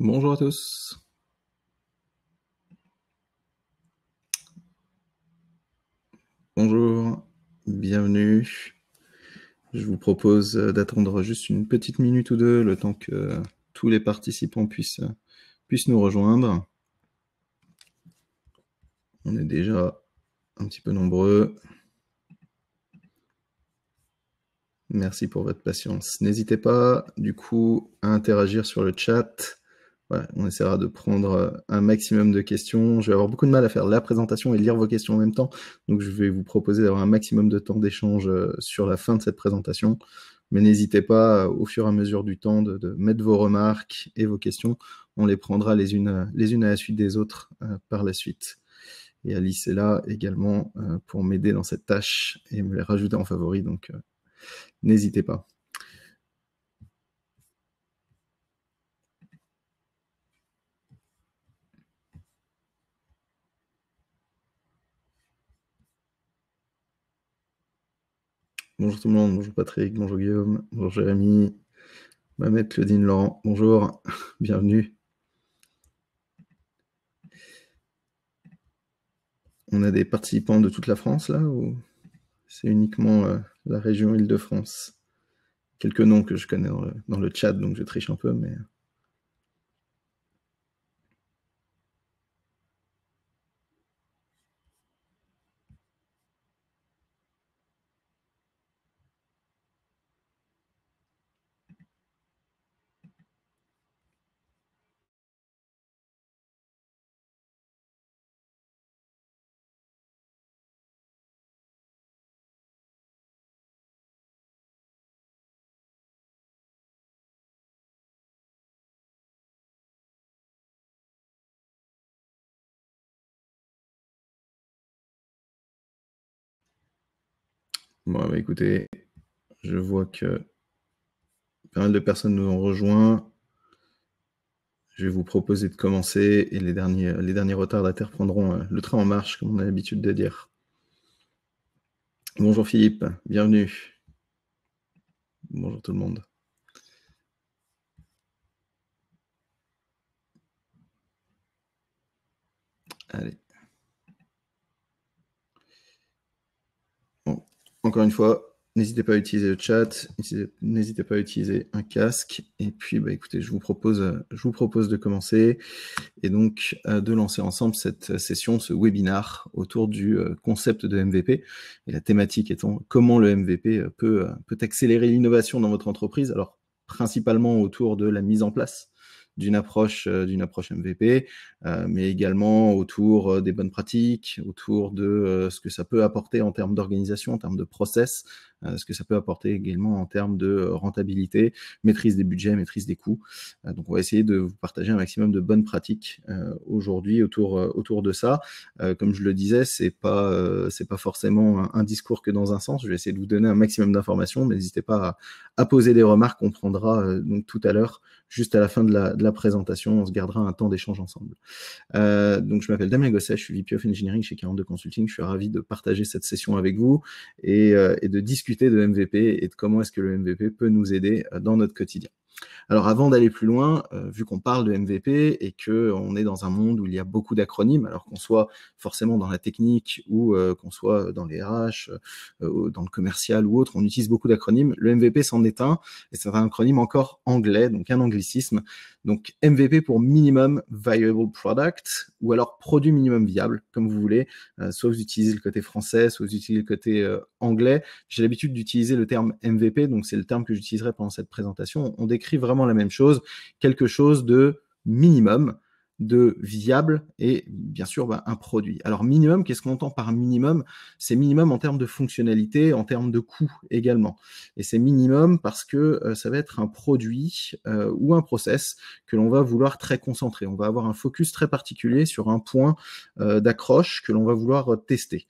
Bonjour à tous. Bonjour, bienvenue. Je vous propose d'attendre juste une petite minute ou deux, le temps que tous les participants puissent nous rejoindre. On est déjà un petit peu nombreux. Merci pour votre patience. N'hésitez pas, du coup, à interagir sur le chat. Ouais, on essaiera de prendre un maximum de questions. Je vais avoir beaucoup de mal à faire la présentation et lire vos questions en même temps. Donc, je vais vous proposer d'avoir un maximum de temps d'échange sur la fin de cette présentation. Mais n'hésitez pas, au fur et à mesure du temps, de mettre vos remarques et vos questions. On les prendra les unes à la suite des autres par la suite. Et Alice est là également pour m'aider dans cette tâche et me les rajouter en favori. Donc, n'hésitez pas. Bonjour tout le monde, bonjour Patrick, bonjour Guillaume, bonjour Jérémy, Mohamed, Claudine, Laurent, bonjour, bienvenue. On a des participants de toute la France là, ou c'est uniquement la région Île-de-France? Quelques noms que je connais dans le chat, donc je triche un peu, mais... Bon, bah, écoutez, je vois que pas mal de personnes nous ont rejoints. Je vais vous proposer de commencer et les derniers retardataires prendront le train en marche, comme on a l'habitude de dire. Bonjour Philippe, bienvenue. Bonjour tout le monde. Allez. Bon, encore une fois, n'hésitez pas à utiliser le chat, n'hésitez pas à utiliser un casque. Et puis, bah, écoutez, je vous propose de commencer et donc de lancer ensemble cette session, ce webinar autour du concept de MVP. Et la thématique étant comment le MVP peut accélérer l'innovation dans votre entreprise. Alors, principalement autour de la mise en place d'une approche MVP, mais également autour des bonnes pratiques, autour de ce que ça peut apporter en termes d'organisation, en termes de process, ce que ça peut apporter également en termes de rentabilité, maîtrise des budgets, maîtrise des coûts. Donc on va essayer de vous partager un maximum de bonnes pratiques aujourd'hui autour de ça. Comme je le disais, c'est pas forcément un discours que dans un sens. Je vais essayer de vous donner un maximum d'informations, mais n'hésitez pas à poser des remarques. On prendra donc tout à l'heure, juste à la fin de la présentation, on se gardera un temps d'échange ensemble. Donc je m'appelle Damien Gosset, je suis VP of Engineering chez 42 Consulting. Je suis ravi de partager cette session avec vous et de discuter de MVP et de comment est-ce que le MVP peut nous aider dans notre quotidien. Alors avant d'aller plus loin, vu qu'on parle de MVP et qu'on est dans un monde où il y a beaucoup d'acronymes, alors qu'on soit forcément dans la technique ou qu'on soit dans les RH, dans le commercial ou autre, on utilise beaucoup d'acronymes. Le MVP c'en est un, et c'est un acronyme encore anglais, donc un anglicisme. Donc MVP pour Minimum Viable Product, ou alors Produit Minimum Viable, comme vous voulez, soit vous utilisez le côté français, soit vous utilisez le côté anglais. J'ai l'habitude d'utiliser le terme MVP, donc c'est le terme que j'utiliserai pendant cette présentation. On décrit vraiment la même chose, quelque chose de minimum, de viable et bien sûr un produit. Alors minimum, qu'est-ce qu'on entend par minimum? C'est minimum en termes de fonctionnalité, en termes de coût également. Et c'est minimum parce que ça va être un produit ou un process que l'on va vouloir très concentré. On va avoir un focus très particulier sur un point d'accroche que l'on va vouloir tester.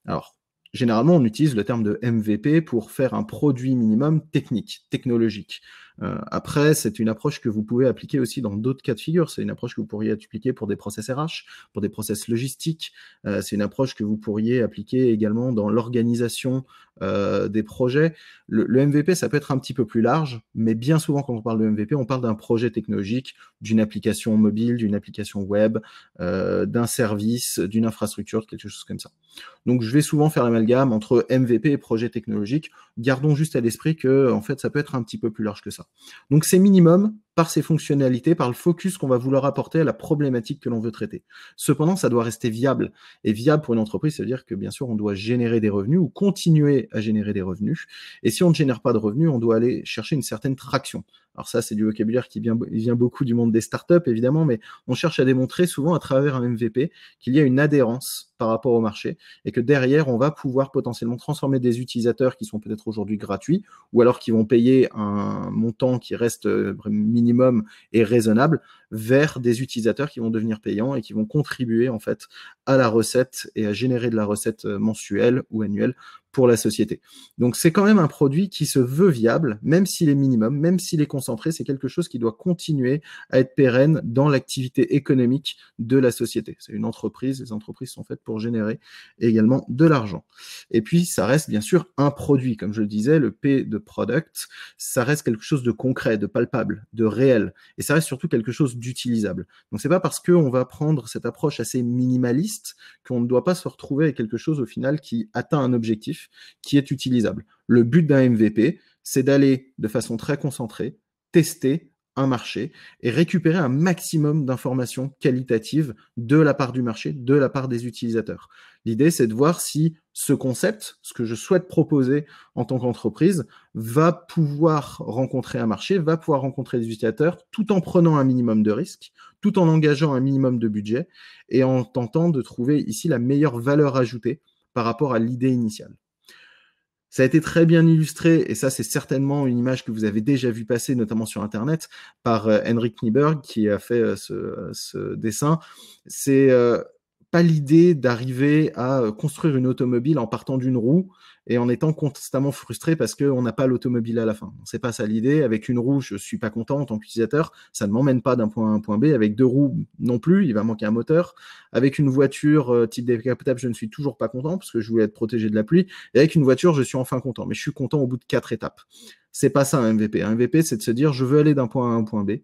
Alors, généralement, on utilise le terme de MVP pour faire un produit minimum technique, technologique. Après, c'est une approche que vous pouvez appliquer aussi dans d'autres cas de figure. C'est une approche que vous pourriez appliquer pour des process RH, pour des process logistiques. C'est une approche que vous pourriez appliquer également dans l'organisation des projets. Le MVP, ça peut être un petit peu plus large, mais bien souvent, quand on parle de MVP, on parle d'un projet technologique, d'une application mobile, d'une application web, d'un service, d'une infrastructure, quelque chose comme ça. Donc, je vais souvent faire l'amalgame entre MVP et projet technologique. Gardons juste à l'esprit que, en fait, ça peut être un petit peu plus large que ça. Donc, c'est minimum par ses fonctionnalités, par le focus qu'on va vouloir apporter à la problématique que l'on veut traiter. Cependant, ça doit rester viable. Et viable pour une entreprise, ça veut dire que, bien sûr, on doit générer des revenus ou continuer à générer des revenus. Et si on ne génère pas de revenus, on doit aller chercher une certaine traction. Alors ça, c'est du vocabulaire qui vient beaucoup du monde des startups, évidemment, mais on cherche à démontrer souvent à travers un MVP qu'il y a une adhérence par rapport au marché et que derrière, on va pouvoir potentiellement transformer des utilisateurs qui sont peut-être aujourd'hui gratuits ou alors qui vont payer un montant qui reste minimum et raisonnable vers des utilisateurs qui vont devenir payants et qui vont contribuer en fait à la recette et à générer de la recette mensuelle ou annuelle pour la société. Donc c'est quand même un produit qui se veut viable, même s'il est minimum, même s'il est concentré, c'est quelque chose qui doit continuer à être pérenne dans l'activité économique de la société. C'est une entreprise, les entreprises sont faites pour générer également de l'argent. Et puis ça reste bien sûr un produit, comme je le disais, le P de product, ça reste quelque chose de concret, de palpable, de réel, et ça reste surtout quelque chose d'utilisable. Donc c'est pas parce qu'on va prendre cette approche assez minimaliste qu'on ne doit pas se retrouver avec quelque chose au final qui atteint un objectif qui est utilisable. Le but d'un MVP, c'est d'aller de façon très concentrée, tester un marché et récupérer un maximum d'informations qualitatives de la part du marché, de la part des utilisateurs. L'idée, c'est de voir si ce concept, ce que je souhaite proposer en tant qu'entreprise, va pouvoir rencontrer un marché, va pouvoir rencontrer des utilisateurs, tout en prenant un minimum de risques, tout en engageant un minimum de budget et en tentant de trouver ici la meilleure valeur ajoutée par rapport à l'idée initiale. Ça a été très bien illustré, et ça c'est certainement une image que vous avez déjà vu passer, notamment sur Internet, par Henrik Nyberg qui a fait ce dessin. C'est pas l'idée d'arriver à construire une automobile en partant d'une roue et en étant constamment frustré parce qu'on n'a pas l'automobile à la fin. C'est pas ça l'idée. Avec une roue, je suis pas content en tant qu'utilisateur. Ça ne m'emmène pas d'un point A à un point B. Avec deux roues, non plus. Il va manquer un moteur. Avec une voiture type décapotable, je ne suis toujours pas content parce que je voulais être protégé de la pluie. Et avec une voiture, je suis enfin content. Mais je suis content au bout de 4 étapes. C'est pas ça un MVP. Un MVP, c'est de se dire, je veux aller d'un point A à un point B.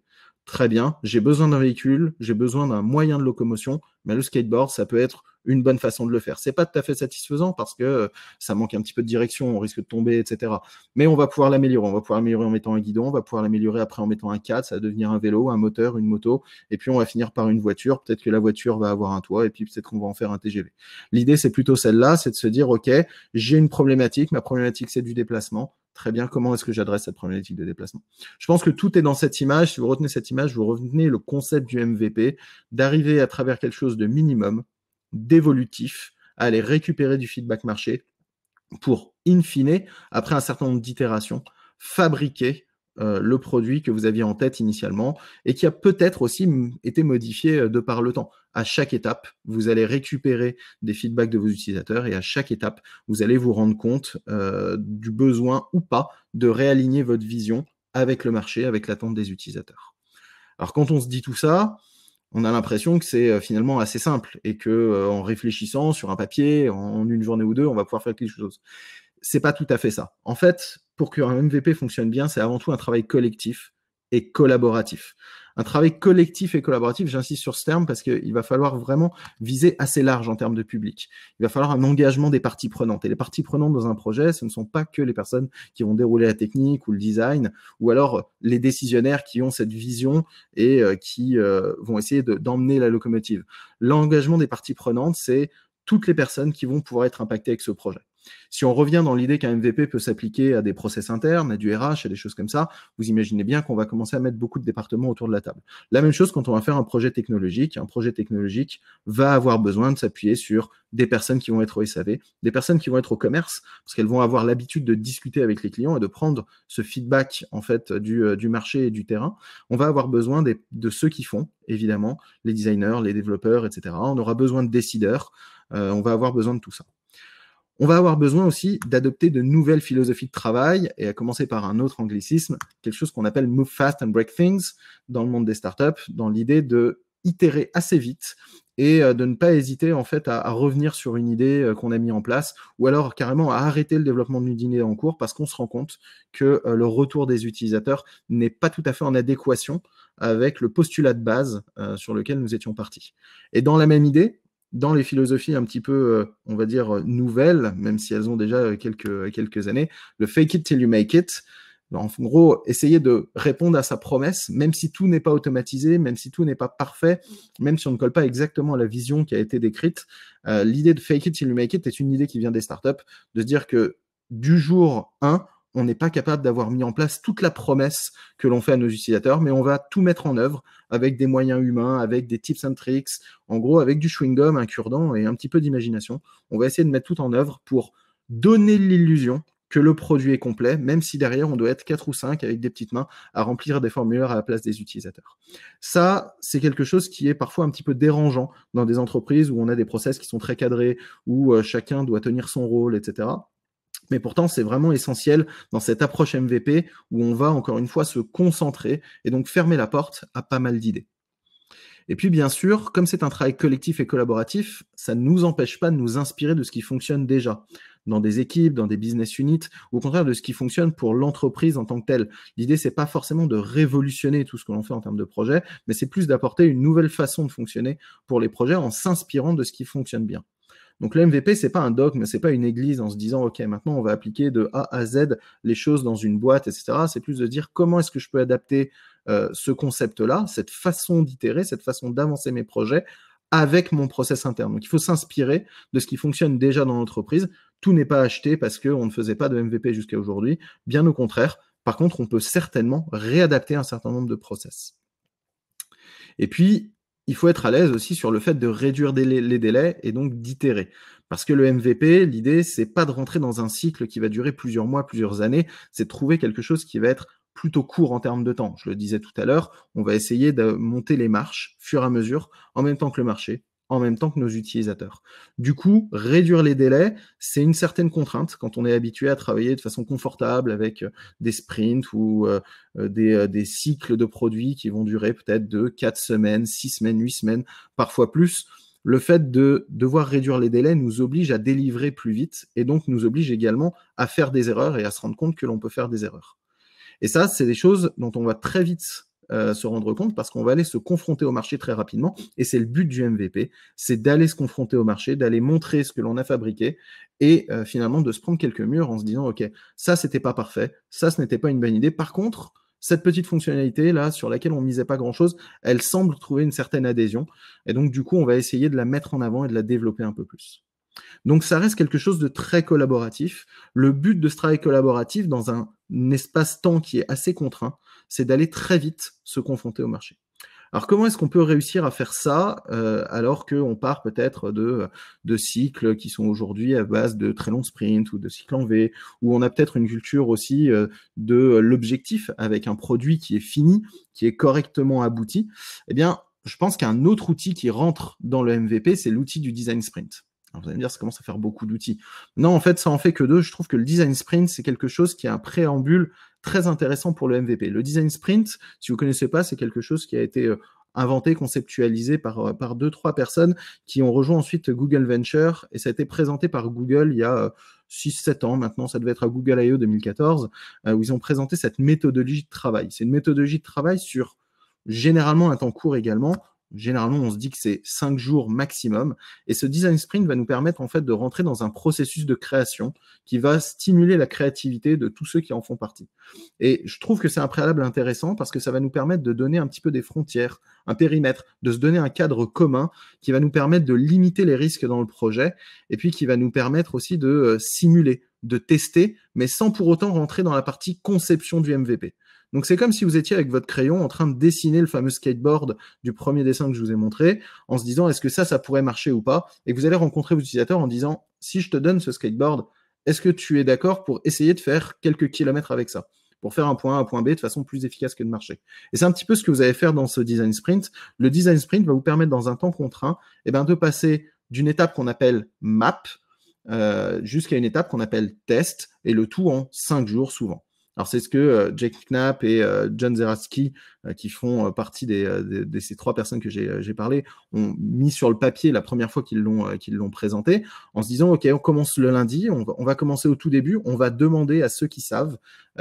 Très bien, j'ai besoin d'un véhicule, j'ai besoin d'un moyen de locomotion, mais le skateboard, ça peut être une bonne façon de le faire. C'est pas tout à fait satisfaisant parce que ça manque un petit peu de direction, on risque de tomber, etc. Mais on va pouvoir l'améliorer. On va pouvoir l'améliorer en mettant un guidon, on va pouvoir l'améliorer après en mettant un cadre, ça va devenir un vélo, un moteur, une moto, et puis on va finir par une voiture. Peut-être que la voiture va avoir un toit, et puis peut-être qu'on va en faire un TGV. L'idée, c'est plutôt celle-là, c'est de se dire, OK, j'ai une problématique, ma problématique, c'est du déplacement. Très bien, comment est-ce que j'adresse cette problématique de déplacement? Je pense que tout est dans cette image. Si vous retenez cette image, vous retenez le concept du MVP, d'arriver à travers quelque chose de minimum, d'évolutif, à aller récupérer du feedback marché pour, in fine, après un certain nombre d'itérations, fabriquer le produit que vous aviez en tête initialement et qui a peut-être aussi été modifié de par le temps. À chaque étape, vous allez récupérer des feedbacks de vos utilisateurs et à chaque étape, vous allez vous rendre compte du besoin ou pas de réaligner votre vision avec le marché, avec l'attente des utilisateurs. Alors quand on se dit tout ça, on a l'impression que c'est finalement assez simple et que en réfléchissant sur un papier, en une journée ou deux, on va pouvoir faire quelque chose. C'est pas tout à fait ça. En fait, pour qu'un MVP fonctionne bien, c'est avant tout un travail collectif et collaboratif. Un travail collectif et collaboratif, j'insiste sur ce terme parce qu'il va falloir vraiment viser assez large en termes de public. Il va falloir un engagement des parties prenantes. Et les parties prenantes dans un projet, ce ne sont pas que les personnes qui vont dérouler la technique ou le design, ou alors les décisionnaires qui ont cette vision et qui vont essayer d'emmener la locomotive. L'engagement des parties prenantes, c'est toutes les personnes qui vont pouvoir être impactées avec ce projet. Si on revient dans l'idée qu'un MVP peut s'appliquer à des process internes, à du RH, à des choses comme ça, vous imaginez bien qu'on va commencer à mettre beaucoup de départements autour de la table. La même chose quand on va faire un projet technologique. Un projet technologique va avoir besoin de s'appuyer sur des personnes qui vont être au SAV, des personnes qui vont être au commerce, parce qu'elles vont avoir l'habitude de discuter avec les clients et de prendre ce feedback en fait du marché et du terrain. On va avoir besoin de ceux qui font, évidemment, les designers, les développeurs, etc. On aura besoin de décideurs. On va avoir besoin de tout ça. On va avoir besoin aussi d'adopter de nouvelles philosophies de travail, et à commencer par un autre anglicisme, quelque chose qu'on appelle move fast and break things dans le monde des startups, dans l'idée de itérer assez vite et de ne pas hésiter en fait à revenir sur une idée qu'on a mis en place, ou alors carrément à arrêter le développement d'une idée en cours parce qu'on se rend compte que le retour des utilisateurs n'est pas tout à fait en adéquation avec le postulat de base sur lequel nous étions partis. Et dans la même idée, dans les philosophies un petit peu, on va dire, nouvelles, même si elles ont déjà quelques années, le fake it till you make it, en gros, essayer de répondre à sa promesse, même si tout n'est pas automatisé, même si tout n'est pas parfait, même si on ne colle pas exactement à la vision qui a été décrite. L'idée de fake it till you make it est une idée qui vient des startups, de se dire que du jour 1, on n'est pas capable d'avoir mis en place toute la promesse que l'on fait à nos utilisateurs, mais on va tout mettre en œuvre avec des moyens humains, avec des tips and tricks, en gros avec du chewing-gum, un cure-dent et un petit peu d'imagination. On va essayer de mettre tout en œuvre pour donner l'illusion que le produit est complet, même si derrière on doit être 4 ou 5 avec des petites mains à remplir des formulaires à la place des utilisateurs. Ça, c'est quelque chose qui est parfois un petit peu dérangeant dans des entreprises où on a des process qui sont très cadrés, où chacun doit tenir son rôle, etc. Mais pourtant, c'est vraiment essentiel dans cette approche MVP où on va encore une fois se concentrer et donc fermer la porte à pas mal d'idées. Et puis, bien sûr, comme c'est un travail collectif et collaboratif, ça ne nous empêche pas de nous inspirer de ce qui fonctionne déjà dans des équipes, dans des business units, ou au contraire de ce qui fonctionne pour l'entreprise en tant que telle. L'idée, c'est pas forcément de révolutionner tout ce que l'on fait en termes de projet, mais c'est plus d'apporter une nouvelle façon de fonctionner pour les projets en s'inspirant de ce qui fonctionne bien. Donc le MVP, c'est pas un dogme, c'est pas une église en se disant ok, maintenant on va appliquer de A à Z les choses dans une boîte, etc. C'est plus de dire comment est-ce que je peux adapter ce concept-là, cette façon d'itérer, cette façon d'avancer mes projets avec mon process interne. Donc il faut s'inspirer de ce qui fonctionne déjà dans l'entreprise. Tout n'est pas acheté parce qu'on ne faisait pas de MVP jusqu'à aujourd'hui. Bien au contraire. Par contre, on peut certainement réadapter un certain nombre de process. Et puis, il faut être à l'aise aussi sur le fait de réduire les délais et donc d'itérer. Parce que le MVP, l'idée, c'est pas de rentrer dans un cycle qui va durer plusieurs mois, plusieurs années, c'est de trouver quelque chose qui va être plutôt court en termes de temps. Je le disais tout à l'heure, on va essayer de monter les marches, fur et à mesure, en même temps que le marché, en même temps que nos utilisateurs. Du coup, réduire les délais, c'est une certaine contrainte quand on est habitué à travailler de façon confortable avec des sprints ou des cycles de produits qui vont durer peut-être 2, 4 semaines, 6 semaines, 8 semaines, parfois plus. Le fait de devoir réduire les délais nous oblige à délivrer plus vite et donc nous oblige également à faire des erreurs et à se rendre compte que l'on peut faire des erreurs. Et ça, c'est des choses dont on va très vite se rendre compte parce qu'on va aller se confronter au marché très rapidement et c'est le but du MVP, c'est d'aller se confronter au marché, d'aller montrer ce que l'on a fabriqué et finalement de se prendre quelques murs en se disant ok, ça c'était pas parfait, ça ce n'était pas une bonne idée, par contre cette petite fonctionnalité là sur laquelle on misait pas grand chose, elle semble trouver une certaine adhésion et donc du coup on va essayer de la mettre en avant et de la développer un peu plus. Donc ça reste quelque chose de très collaboratif. Le but de ce travail collaboratif dans un espace-temps qui est assez contraint, c'est d'aller très vite se confronter au marché. Alors comment est-ce qu'on peut réussir à faire ça alors qu'on part peut-être de cycles qui sont aujourd'hui à base de très longs sprints ou de cycles en V, où on a peut-être une culture aussi de l'objectif avec un produit qui est fini, qui est correctement abouti. Eh bien, je pense qu'un autre outil qui rentre dans le MVP, c'est l'outil du design sprint. Alors vous allez me dire, ça commence à faire beaucoup d'outils. Non, en fait, ça en fait que deux. Je trouve que le design sprint, c'est quelque chose qui est un préambule très intéressant pour le MVP. Le design sprint, si vous ne connaissez pas, c'est quelque chose qui a été inventé, conceptualisé par 2-3 personnes qui ont rejoint ensuite Google Venture et ça a été présenté par Google il y a 6-7 ans maintenant, ça devait être à Google I.O. 2014, où ils ont présenté cette méthodologie de travail. C'est une méthodologie de travail sur généralement un temps court également. Généralement, on se dit que c'est 5 jours maximum. Et ce design sprint va nous permettre en fait de rentrer dans un processus de création qui va stimuler la créativité de tous ceux qui en font partie. Et je trouve que c'est un préalable intéressant parce que ça va nous permettre de donner un petit peu des frontières, un périmètre, de se donner un cadre commun qui va nous permettre de limiter les risques dans le projet et puis qui va nous permettre aussi de simuler, de tester, mais sans pour autant rentrer dans la partie conception du MVP. Donc c'est comme si vous étiez avec votre crayon en train de dessiner le fameux skateboard du premier dessin que je vous ai montré, en se disant est-ce que ça pourrait marcher ou pas, et que vous allez rencontrer vos utilisateurs en disant si je te donne ce skateboard, est-ce que tu es d'accord pour essayer de faire quelques kilomètres avec ça, pour faire un point A, un point B de façon plus efficace que de marcher. Et c'est un petit peu ce que vous allez faire dans ce design sprint. Le design sprint va vous permettre dans un temps contraint de passer d'une étape qu'on appelle map, jusqu'à une étape qu'on appelle test, et le tout en 5 jours souvent. Alors c'est ce que Jake Knapp et John Zeratsky, qui font partie de ces 3 personnes que j'ai parlé, ont mis sur le papier la première fois qu'ils l'ont présenté, en se disant, OK, on commence le lundi, on va commencer au tout début, on va demander à ceux qui savent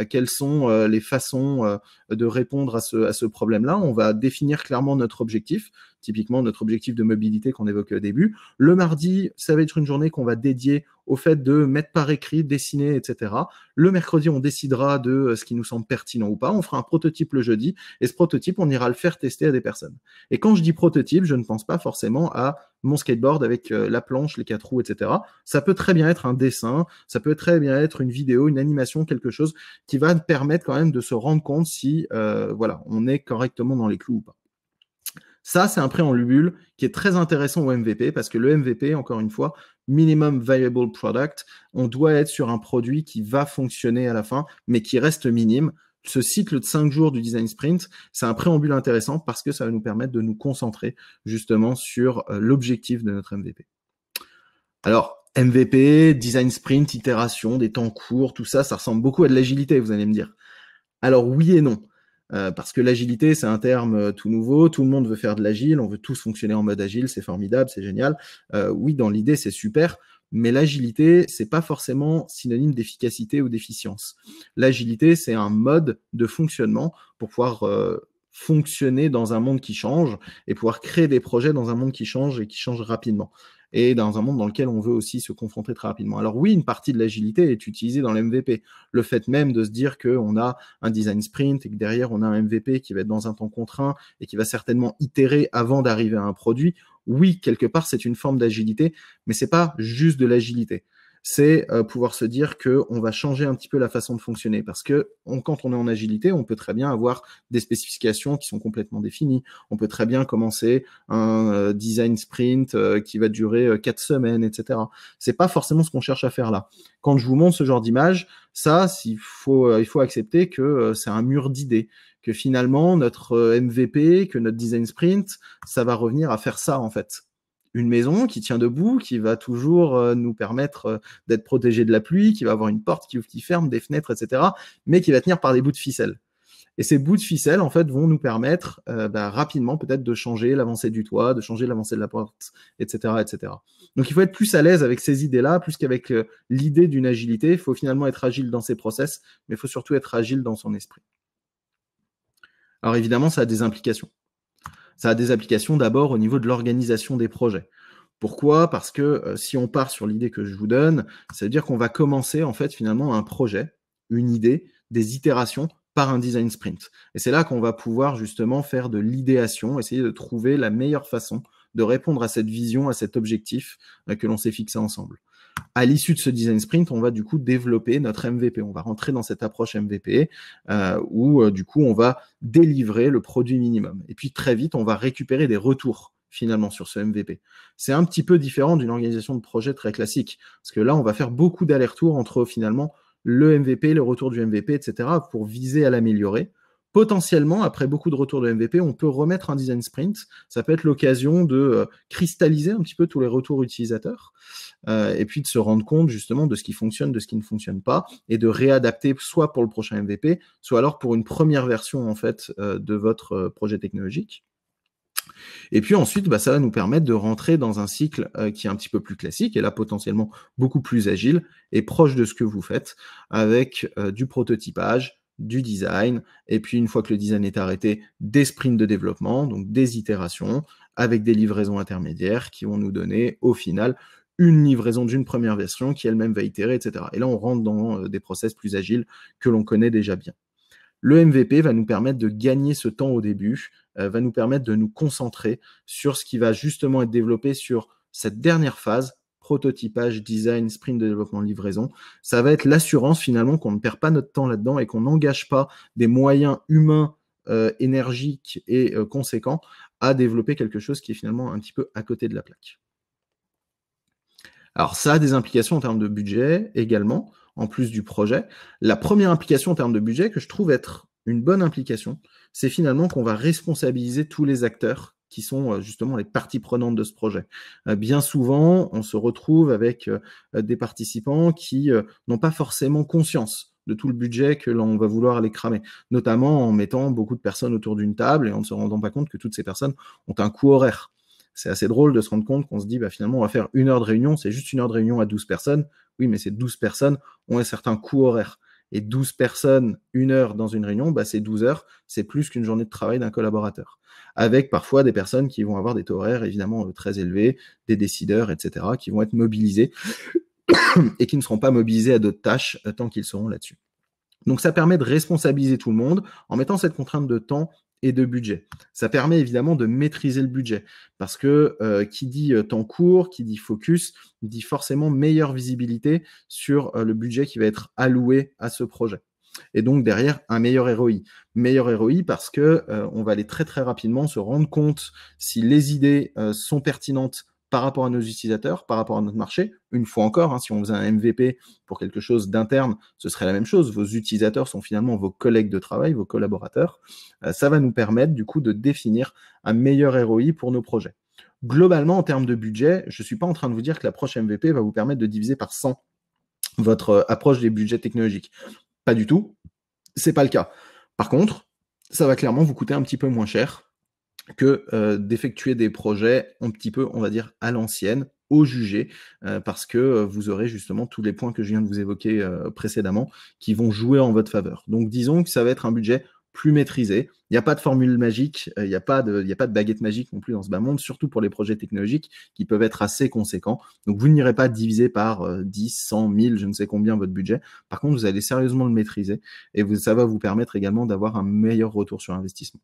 quelles sont les façons de répondre à ce problème-là, on va définir clairement notre objectif, typiquement notre objectif de mobilité qu'on évoquait au début. Le mardi, ça va être une journée qu'on va dédier au fait de mettre par écrit, dessiner, etc. Le mercredi, on décidera de ce qui nous semble pertinent ou pas. On fera un prototype le jeudi, et ce prototype, on ira le faire tester à des personnes. Et quand je dis prototype, je ne pense pas forcément à mon skateboard avec la planche, les 4 roues, etc. Ça peut très bien être un dessin, ça peut très bien être une vidéo, une animation, quelque chose qui va permettre quand même de se rendre compte si voilà, on est correctement dans les clous ou pas. Ça, c'est un préambule qui est très intéressant au MVP parce que le MVP, encore une fois, minimum viable product, on doit être sur un produit qui va fonctionner à la fin, mais qui reste minime. Ce cycle de 5 jours du design sprint, c'est un préambule intéressant parce que ça va nous permettre de nous concentrer justement sur l'objectif de notre MVP. Alors, MVP, design sprint, itération, des temps courts, tout ça, ça ressemble beaucoup à de l'agilité, vous allez me dire. Alors oui et non. Parce que l'agilité, c'est un terme tout nouveau, tout le monde veut faire de l'agile, on veut tous fonctionner en mode agile, c'est formidable, c'est génial. Oui, dans l'idée, c'est super, mais l'agilité, c'est pas forcément synonyme d'efficacité ou d'efficience. L'agilité, c'est un mode de fonctionnement pour pouvoir fonctionner dans un monde qui change et pouvoir créer des projets dans un monde qui change et qui change rapidement. Et dans un monde dans lequel on veut aussi se confronter très rapidement. Alors oui, une partie de l'agilité est utilisée dans l'MVP. Le fait même de se dire qu'on a un design sprint et que derrière on a un MVP qui va être dans un temps contraint et qui va certainement itérer avant d'arriver à un produit, oui, quelque part c'est une forme d'agilité, mais c'est pas juste de l'agilité. C'est pouvoir se dire qu'on va changer un petit peu la façon de fonctionner. Parce que quand on est en agilité, on peut très bien avoir des spécifications qui sont complètement définies. On peut très bien commencer un design sprint qui va durer 4 semaines, etc. C'est pas forcément ce qu'on cherche à faire là. Quand je vous montre ce genre d'image, ça, il faut accepter que c'est un mur d'idées, que finalement notre MVP, que notre design sprint, ça va revenir à faire ça en fait. Une maison qui tient debout, qui va toujours nous permettre d'être protégé de la pluie, qui va avoir une porte qui ouvre, qui ferme, des fenêtres, etc., mais qui va tenir par des bouts de ficelle. Et ces bouts de ficelle, en fait, vont nous permettre rapidement peut-être de changer l'avancée du toit, de changer l'avancée de la porte, etc., etc. Donc, il faut être plus à l'aise avec ces idées-là, plus qu'avec l'idée d'une agilité. Il faut finalement être agile dans ses process, mais il faut surtout être agile dans son esprit. Alors, évidemment, ça a des implications. Ça a des applications d'abord au niveau de l'organisation des projets. Pourquoi ? Parce que si on part sur l'idée que je vous donne, ça veut dire qu'on va commencer en fait finalement un projet, une idée, des itérations par un design sprint. Et c'est là qu'on va pouvoir justement faire de l'idéation, essayer de trouver la meilleure façon de répondre à cette vision, à cet objectif que l'on s'est fixé ensemble. À l'issue de ce design sprint, on va du coup développer notre MVP. On va rentrer dans cette approche MVP où du coup on va délivrer le produit minimum. Et puis très vite, on va récupérer des retours finalement sur ce MVP. C'est un petit peu différent d'une organisation de projet très classique, parce que là, on va faire beaucoup d'allers-retours entre finalement le MVP, le retour du MVP, etc., pour viser à l'améliorer. Potentiellement, après beaucoup de retours de MVP, on peut remettre un design sprint. Ça peut être l'occasion de cristalliser un petit peu tous les retours utilisateurs et puis de se rendre compte justement de ce qui fonctionne, de ce qui ne fonctionne pas, et de réadapter soit pour le prochain MVP, soit alors pour une première version en fait de votre projet technologique. Et puis ensuite, ça va nous permettre de rentrer dans un cycle qui est un petit peu plus classique, et là potentiellement beaucoup plus agile, et proche de ce que vous faites, avec du prototypage, du design, et puis une fois que le design est arrêté, des sprints de développement, donc des itérations, avec des livraisons intermédiaires qui vont nous donner au final une livraison d'une première version qui elle-même va itérer, etc. Et là, on rentre dans des process plus agiles que l'on connaît déjà bien. Le MVP va nous permettre de gagner ce temps au début, va nous permettre de nous concentrer sur ce qui va justement être développé sur cette dernière phase, prototypage, design, sprint de développement, livraison. Ça va être l'assurance finalement qu'on ne perd pas notre temps là-dedans et qu'on n'engage pas des moyens humains, énergiques et conséquents à développer quelque chose qui est finalement un petit peu à côté de la plaque. Alors ça a des implications en termes de budget également, en plus du projet. La première implication en termes de budget que je trouve être une bonne implication, c'est finalement qu'on va responsabiliser tous les acteurs qui sont justement les parties prenantes de ce projet. Bien souvent, on se retrouve avec des participants qui n'ont pas forcément conscience de tout le budget que l'on va vouloir aller cramer, notamment en mettant beaucoup de personnes autour d'une table et en ne se rendant pas compte que toutes ces personnes ont un coût horaire. C'est assez drôle de se rendre compte qu'on se dit, finalement, on va faire 1 heure de réunion, c'est juste 1 heure de réunion à 12 personnes. Oui, mais ces 12 personnes ont un certain coût horaire. Et 12 personnes, 1 heure dans une réunion, c'est 12 heures, c'est plus qu'une journée de travail d'un collaborateur. Avec parfois des personnes qui vont avoir des taux horaires évidemment très élevés, des décideurs, etc., qui vont être mobilisés et qui ne seront pas mobilisés à d'autres tâches tant qu'ils seront là-dessus. Donc ça permet de responsabiliser tout le monde en mettant cette contrainte de temps et de budget. Ça permet évidemment de maîtriser le budget parce que qui dit temps court, qui dit focus, dit forcément meilleure visibilité sur le budget qui va être alloué à ce projet. Et donc derrière, un meilleur ROI. Meilleur ROI parce que on va aller très très rapidement se rendre compte si les idées sont pertinentes par rapport à nos utilisateurs, par rapport à notre marché. Une fois encore, si on faisait un MVP pour quelque chose d'interne, ce serait la même chose. Vos utilisateurs sont finalement vos collègues de travail, vos collaborateurs. Ça va nous permettre du coup de définir un meilleur ROI pour nos projets. Globalement, en termes de budget, je ne suis pas en train de vous dire que l'approche MVP va vous permettre de diviser par 100 votre approche des budgets technologiques. Pas du tout, c'est pas le cas. Par contre, ça va clairement vous coûter un petit peu moins cher que d'effectuer des projets un petit peu, on va dire, à l'ancienne, au jugé, parce que vous aurez justement tous les points que je viens de vous évoquer précédemment qui vont jouer en votre faveur. Donc disons que ça va être un budget plus maîtrisé. Il n'y a pas de formule magique, il n'y a pas de baguette magique non plus dans ce bas monde, surtout pour les projets technologiques qui peuvent être assez conséquents. Donc vous n'irez pas diviser par 10, 100, 1000, je ne sais combien votre budget. Par contre, vous allez sérieusement le maîtriser et ça va vous permettre également d'avoir un meilleur retour sur investissement.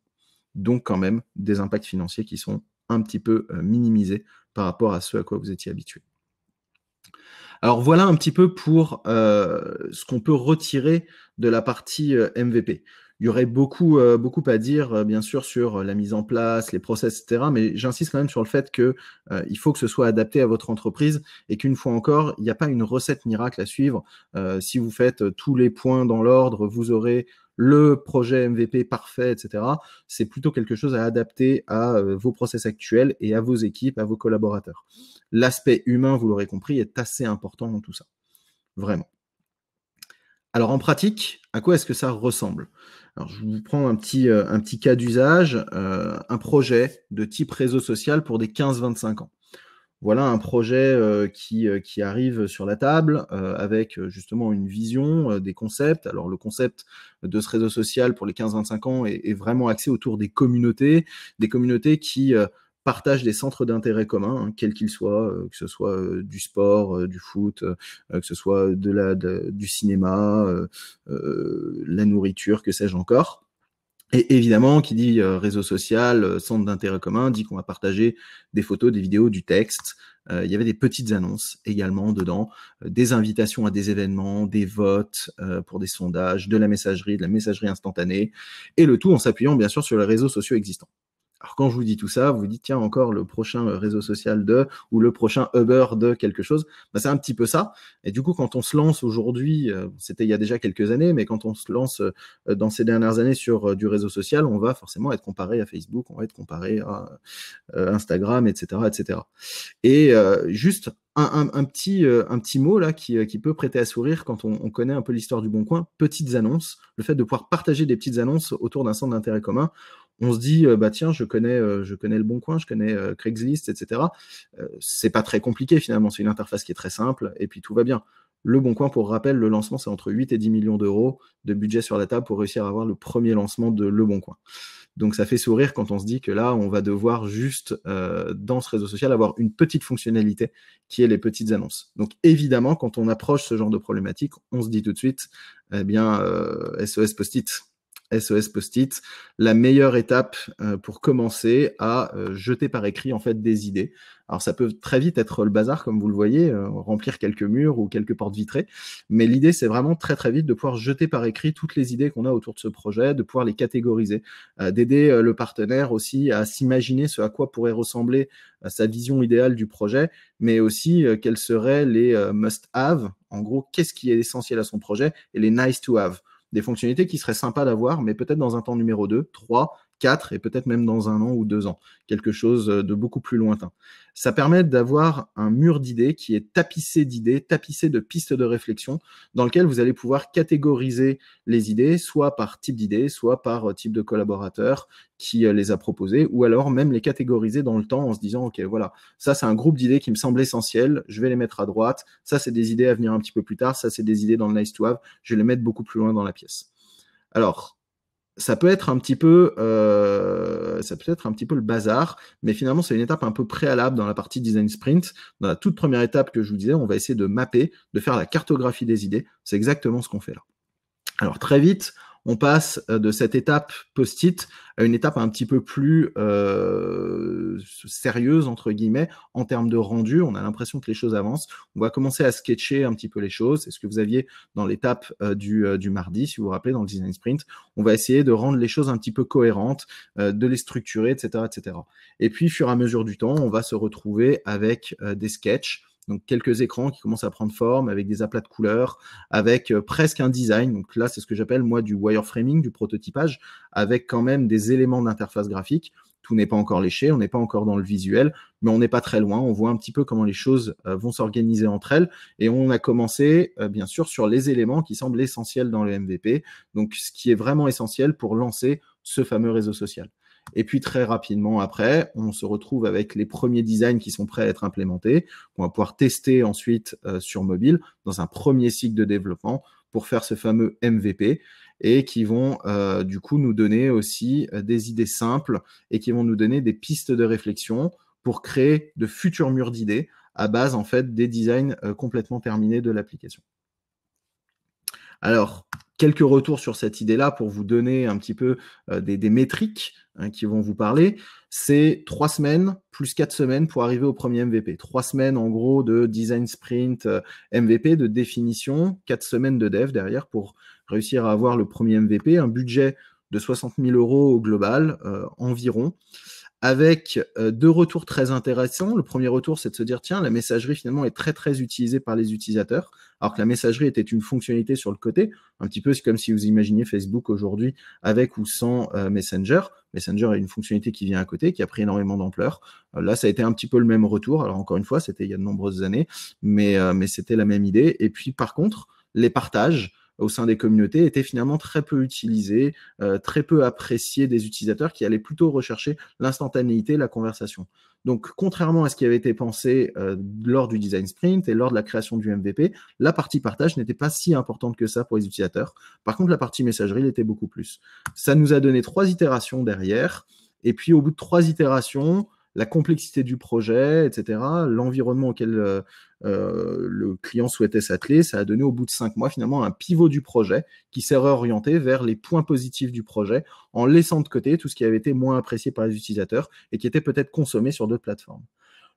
Donc quand même des impacts financiers qui sont un petit peu minimisés par rapport à ce à quoi vous étiez habitué. Alors voilà un petit peu pour ce qu'on peut retirer de la partie MVP. Il y aurait beaucoup à dire, bien sûr, sur la mise en place, les process, etc. Mais j'insiste quand même sur le fait que il faut que ce soit adapté à votre entreprise et qu'une fois encore, il n'y a pas une recette miracle à suivre. Si vous faites tous les points dans l'ordre, vous aurez le projet MVP parfait, etc. C'est plutôt quelque chose à adapter à vos process actuels et à vos équipes, à vos collaborateurs. L'aspect humain, vous l'aurez compris, est assez important dans tout ça. Vraiment. Alors en pratique, à quoi est-ce que ça ressemble? Alors je vous prends un petit cas d'usage, un projet de type réseau social pour des 15-25 ans. Voilà un projet qui arrive sur la table avec justement une vision, des concepts. Alors le concept de ce réseau social pour les 15-25 ans est vraiment axé autour des communautés qui partagent des centres d'intérêt communs, quels qu'ils soient, que ce soit du sport, du foot, que ce soit du cinéma, la nourriture, que sais-je encore. Et évidemment, qui dit réseau social, centre d'intérêt commun, dit qu'on va partager des photos, des vidéos, du texte. Il y avait des petites annonces également dedans, des invitations à des événements, des votes pour des sondages, de la messagerie instantanée, et le tout en s'appuyant bien sûr sur les réseaux sociaux existants. Alors quand je vous dis tout ça, vous vous dites tiens encore le prochain réseau social ou le prochain Uber de quelque chose, c'est un petit peu ça. Et du coup quand on se lance aujourd'hui, c'était il y a déjà quelques années, mais quand on se lance dans ces dernières années sur du réseau social, on va forcément être comparé à Facebook, on va être comparé à Instagram, etc., etc. Et juste un petit mot là qui peut prêter à sourire quand on connaît un peu l'histoire du Bon Coin, petites annonces, le fait de pouvoir partager des petites annonces autour d'un centre d'intérêt commun. On se dit tiens je connais le Bon Coin, je connais Craigslist, etc. C'est pas très compliqué finalement, c'est une interface qui est très simple et puis tout va bien. Le Bon Coin, pour rappel, le lancement c'est entre 8 et 10 millions d'euros de budget sur la table pour réussir à avoir le premier lancement de Le Bon Coin. Donc ça fait sourire quand on se dit que là, on va devoir juste, dans ce réseau social, avoir une petite fonctionnalité qui est les petites annonces. Donc évidemment, quand on approche ce genre de problématique, on se dit tout de suite, SOS Post-it. SOS Post-it, la meilleure étape pour commencer à jeter par écrit en fait des idées. Alors ça peut très vite être le bazar comme vous le voyez, remplir quelques murs ou quelques portes vitrées, mais l'idée c'est vraiment très très vite de pouvoir jeter par écrit toutes les idées qu'on a autour de ce projet, de pouvoir les catégoriser, d'aider le partenaire aussi à s'imaginer ce à quoi pourrait ressembler sa vision idéale du projet, mais aussi quels seraient les must-have, en gros qu'est-ce qui est essentiel à son projet, et les nice-to-have. Des fonctionnalités qui seraient sympas d'avoir, mais peut-être dans un temps numéro 2, 3, 4 et peut-être même dans 1 an ou 2 ans, quelque chose de beaucoup plus lointain. Ça permet d'avoir un mur d'idées qui est tapissé d'idées, tapissé de pistes de réflexion, dans lequel vous allez pouvoir catégoriser les idées, soit par type d'idées, soit par type de collaborateur qui les a proposées, ou alors même les catégoriser dans le temps en se disant, OK, voilà, ça c'est un groupe d'idées qui me semble essentiel, je vais les mettre à droite, ça c'est des idées à venir un petit peu plus tard, ça c'est des idées dans le nice to have, je vais les mettre beaucoup plus loin dans la pièce. Alors, ça peut être un petit peu le bazar, mais finalement c'est une étape un peu préalable dans la partie design sprint. Dans la toute première étape que je vous disais, on va essayer de mapper, de faire la cartographie des idées. C'est exactement ce qu'on fait là. Alors très vite, on passe de cette étape post-it à une étape un petit peu plus sérieuse, entre guillemets, en termes de rendu. On a l'impression que les choses avancent. On va commencer à sketcher un petit peu les choses. C'est ce que vous aviez dans l'étape du mardi, si vous vous rappelez, dans le design sprint. On va essayer de rendre les choses un petit peu cohérentes, de les structurer, etc., etc. Et puis, au fur et à mesure du temps, on va se retrouver avec des sketchs. Donc, quelques écrans qui commencent à prendre forme avec des aplats de couleurs, avec presque un design. Donc là, c'est ce que j'appelle, moi, du wireframing, du prototypage, avec quand même des éléments d'interface graphique. Tout n'est pas encore léché, on n'est pas encore dans le visuel, mais on n'est pas très loin. On voit un petit peu comment les choses vont s'organiser entre elles. Et on a commencé, bien sûr, sur les éléments qui semblent essentiels dans le MVP. Donc, ce qui est vraiment essentiel pour lancer ce fameux réseau social. Et puis très rapidement après, on se retrouve avec les premiers designs qui sont prêts à être implémentés, qu'on va pouvoir tester ensuite sur mobile dans un premier cycle de développement pour faire ce fameux MVP et qui vont du coup nous donner aussi des idées simples et qui vont nous donner des pistes de réflexion pour créer de futurs murs d'idées à base en fait des designs complètement terminés de l'application. Alors, quelques retours sur cette idée-là pour vous donner un petit peu des métriques qui vont vous parler. C'est 3 semaines plus 4 semaines pour arriver au premier MVP. 3 semaines en gros de design sprint MVP, de définition, 4 semaines de dev derrière pour réussir à avoir le premier MVP, un budget de 60 000 € au global environ, avec 2 retours très intéressants. Le premier retour, c'est de se dire, tiens, la messagerie finalement est très très utilisée par les utilisateurs, alors que la messagerie était une fonctionnalité sur le côté, un petit peu comme si vous imaginiez Facebook aujourd'hui avec ou sans Messenger. Messenger est une fonctionnalité qui vient à côté, qui a pris énormément d'ampleur. Là, ça a été un petit peu le même retour. Alors encore une fois, c'était il y a de nombreuses années, mais c'était la même idée. Et puis par contre, les partages au sein des communautés étaient finalement très peu utilisés, très peu appréciés des utilisateurs qui allaient plutôt rechercher l'instantanéité, la conversation. Donc, contrairement à ce qui avait été pensé lors du design sprint et lors de la création du MVP, la partie partage n'était pas si importante que ça pour les utilisateurs. Par contre, la partie messagerie l'était beaucoup plus. Ça nous a donné 3 itérations derrière. Et puis, au bout de 3 itérations, la complexité du projet, etc., l'environnement auquel le client souhaitait s'atteler, ça a donné au bout de 5 mois finalement un pivot du projet qui s'est réorienté vers les points positifs du projet en laissant de côté tout ce qui avait été moins apprécié par les utilisateurs et qui était peut-être consommé sur d'autres plateformes.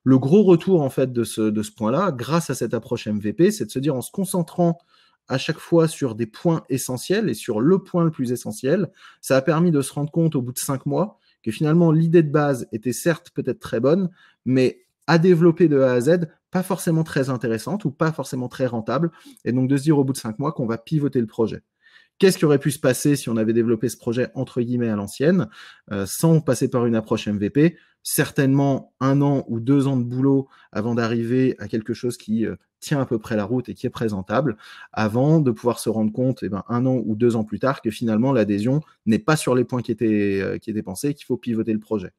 Le gros retour en fait de ce point-là, grâce à cette approche MVP, c'est de se dire en se concentrant à chaque fois sur des points essentiels et sur le point le plus essentiel, ça a permis de se rendre compte au bout de 5 mois que finalement l'idée de base était certes peut-être très bonne, mais à développer de A à Z, pas forcément très intéressante ou pas forcément très rentable, et donc de se dire au bout de 5 mois qu'on va pivoter le projet. Qu'est-ce qui aurait pu se passer si on avait développé ce projet entre guillemets à l'ancienne, sans passer par une approche MVP? Certainement 1 an ou 2 ans de boulot avant d'arriver à quelque chose qui tient à peu près la route et qui est présentable, avant de pouvoir se rendre compte 1 an ou 2 ans plus tard que finalement l'adhésion n'est pas sur les points qui étaient pensés et qu'il faut pivoter le projet.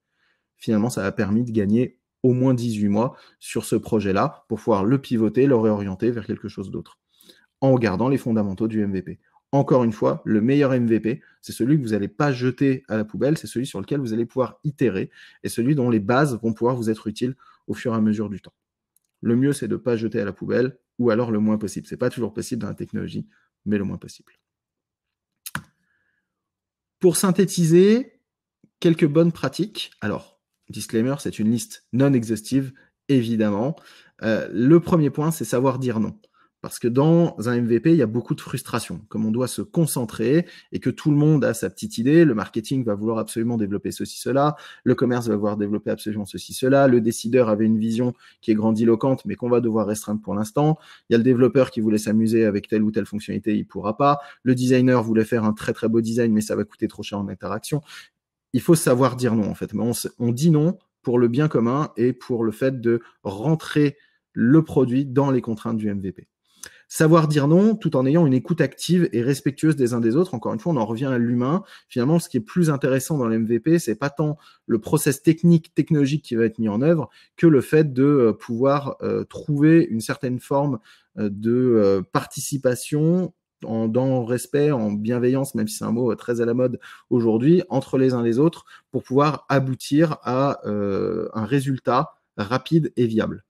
Finalement, ça a permis de gagner au moins 18 mois sur ce projet-là pour pouvoir le pivoter, le réorienter vers quelque chose d'autre, en gardant les fondamentaux du MVP. Encore une fois, le meilleur MVP, c'est celui que vous n'allez pas jeter à la poubelle, c'est celui sur lequel vous allez pouvoir itérer et celui dont les bases vont pouvoir vous être utiles au fur et à mesure du temps. Le mieux, c'est de ne pas jeter à la poubelle ou alors le moins possible. Ce n'est pas toujours possible dans la technologie, mais le moins possible. Pour synthétiser, quelques bonnes pratiques. Alors, disclaimer, c'est une liste non exhaustive, évidemment. Le premier point, c'est savoir dire non. Parce que dans un MVP, il y a beaucoup de frustration. Comme on doit se concentrer et que tout le monde a sa petite idée, le marketing va vouloir absolument développer ceci, cela, le commerce va vouloir développer absolument ceci, cela, le décideur avait une vision qui est grandiloquente, mais qu'on va devoir restreindre pour l'instant. Il y a le développeur qui voulait s'amuser avec telle ou telle fonctionnalité, il ne pourra pas. Le designer voulait faire un très très beau design, mais ça va coûter trop cher en interaction. il faut savoir dire non, en fait. Mais on dit non pour le bien commun et pour le fait de rentrer le produit dans les contraintes du MVP. Savoir dire non tout en ayant une écoute active et respectueuse des uns des autres. Encore une fois, on en revient à l'humain. Finalement, ce qui est plus intéressant dans l'MVP, c'est pas tant le process technologique qui va être mis en œuvre que le fait de pouvoir trouver une certaine forme de participation dans respect, en bienveillance, même si c'est un mot très à la mode aujourd'hui, entre les uns et les autres, pour pouvoir aboutir à un résultat rapide et viable.